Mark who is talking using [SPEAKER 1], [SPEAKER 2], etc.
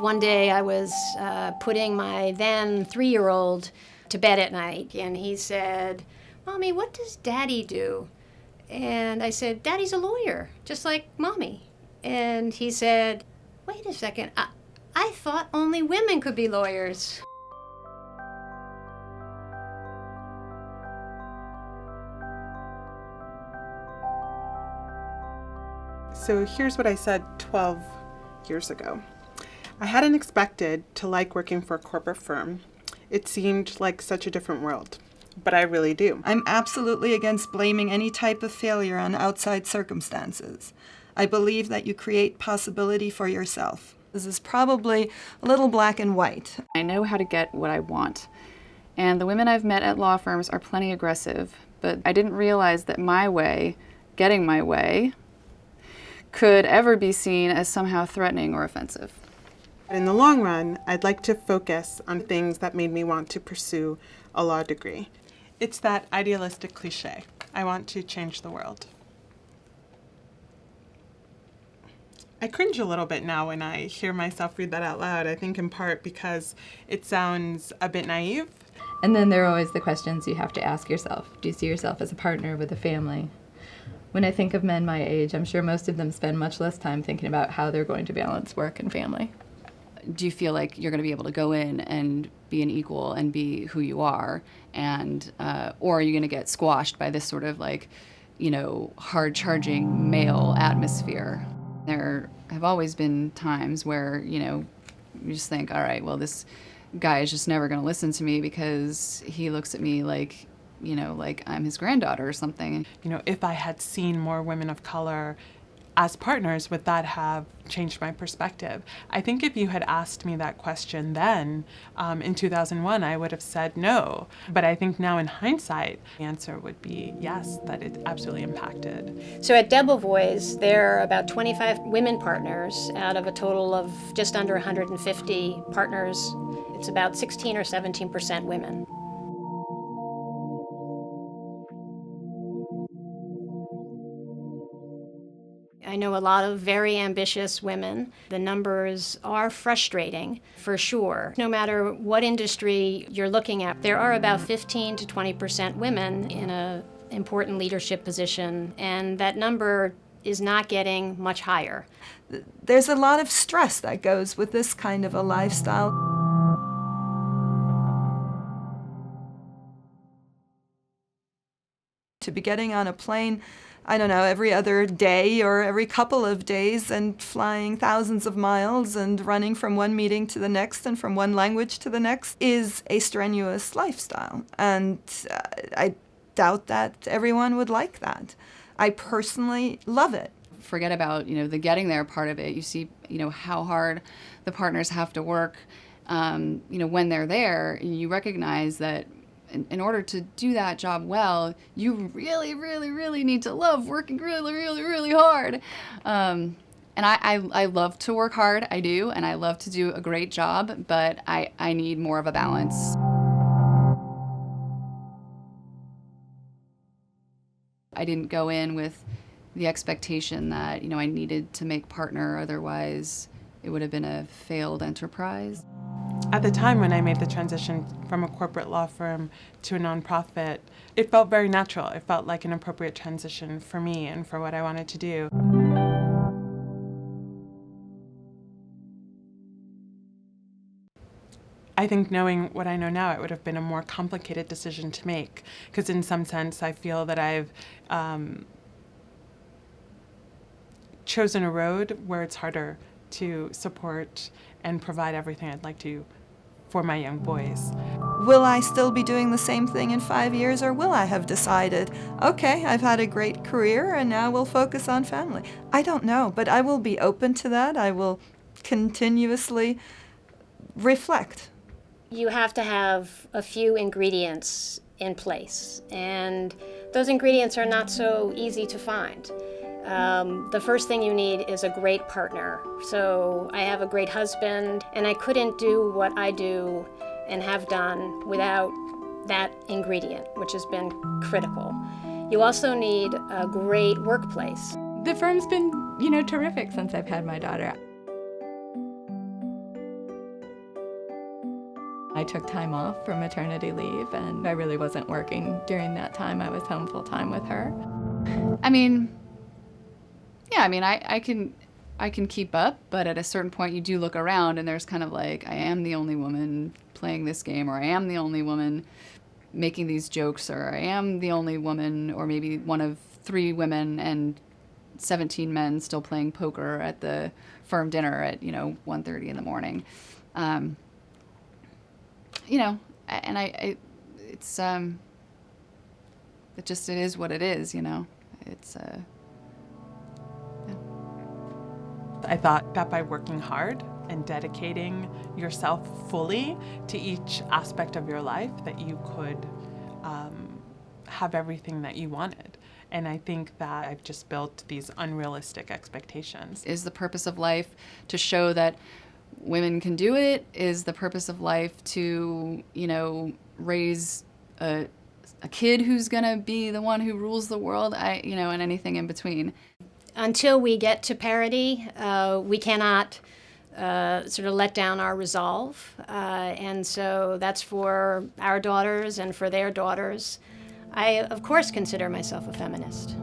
[SPEAKER 1] One day I was putting my then 3-year-old to bed at night, and he said, "Mommy, what does Daddy do?" And I said, "Daddy's a lawyer, just like Mommy." And he said, "Wait a second, I thought only women could be lawyers."
[SPEAKER 2] So here's what I said 12 years ago. I hadn't expected to like working for a corporate firm. It seemed like such a different world, but I really do.
[SPEAKER 3] I'm absolutely against blaming any type of failure on outside circumstances. I believe that you create possibility for yourself. This is probably a little black and white.
[SPEAKER 4] I know how to get what I want. And the women I've met at law firms are plenty aggressive, but I didn't realize that my way, getting my way, could ever be seen as somehow threatening or offensive.
[SPEAKER 2] In the long run, I'd like to focus on things that made me want to pursue a law degree. It's that idealistic cliche. I want to change the world. I cringe a little bit now when I hear myself read that out loud, I think in part because it sounds a bit naive.
[SPEAKER 5] And then there are always the questions you have to ask yourself. Do you see yourself as a partner with a family? When I think of men my age, I'm sure most of them spend much less time thinking about how they're going to balance work and family.
[SPEAKER 4] Do you feel like you're going to be able to go in and be an equal and be who you are, and or are you going to get squashed by this sort of like, hard-charging male atmosphere? There have always been times where, you just think, all right, well, this guy is just never going to listen to me because he looks at me like, like I'm his granddaughter or something.
[SPEAKER 2] If I had seen more women of color as partners, would that have changed my perspective? I think if you had asked me that question then, in 2001, I would have said no. But I think now in hindsight, the answer would be yes, that it absolutely impacted.
[SPEAKER 1] So at Debevoise, there are about 25 women partners out of a total of just under 150 partners. It's about 16 or 17% women. I know a lot of very ambitious women. The numbers are frustrating, for sure. No matter what industry you're looking at, there are about 15 to 20% women in an important leadership position, and that number is not getting much higher.
[SPEAKER 3] There's a lot of stress that goes with this kind of a lifestyle. To be getting on a plane, I don't know, every other day or every couple of days and flying thousands of miles and running from one meeting to the next and from one language to the next is a strenuous lifestyle. And I doubt that everyone would like that. I personally love it.
[SPEAKER 4] Forget about, the getting there part of it. You see, how hard the partners have to work, when they're there. You recognize that in order to do that job well, you really, really, really need to love working really, really, really hard. And I love to work hard, I do, and I love to do a great job, but I need more of a balance. I didn't go in with the expectation that, I needed to make partner, otherwise it would have been a failed enterprise.
[SPEAKER 2] At the time when I made the transition from a corporate law firm to a nonprofit, it felt very natural. It felt like an appropriate transition for me and for what I wanted to do. I think knowing what I know now, it would have been a more complicated decision to make, because in some sense I feel that I've chosen a road where it's harder to support and provide everything I'd like to for my young boys.
[SPEAKER 3] Will I still be doing the same thing in 5 years, or will I have decided, okay, I've had a great career and now we'll focus on family? I don't know, but I will be open to that. I will continuously reflect.
[SPEAKER 1] You have to have a few ingredients in place, and those ingredients are not so easy to find. The first thing you need is a great partner. So I have a great husband, and I couldn't do what I do and have done without that ingredient, which has been critical. You also need a great workplace.
[SPEAKER 5] The firm's been, terrific since I've had my daughter. I took time off for maternity leave, and I really wasn't working during that time. I was home full time with her.
[SPEAKER 4] I mean, yeah, I can keep up, but at a certain point you do look around and there's kind of like, I am the only woman playing this game, or I am the only woman making these jokes, or I am the only woman, or maybe one of 3 women and 17 men still playing poker at the firm dinner at 1:30 in the morning. And it's it is what it is. It's
[SPEAKER 2] I thought that by working hard and dedicating yourself fully to each aspect of your life, that you could have everything that you wanted. And I think that I've just built these unrealistic expectations.
[SPEAKER 4] Is the purpose of life to show that women can do it? Is the purpose of life to, raise a kid who's gonna be the one who rules the world? And anything in between.
[SPEAKER 1] Until we get to parity, we cannot sort of let down our resolve. And so that's for our daughters and for their daughters. I, of course, consider myself a feminist.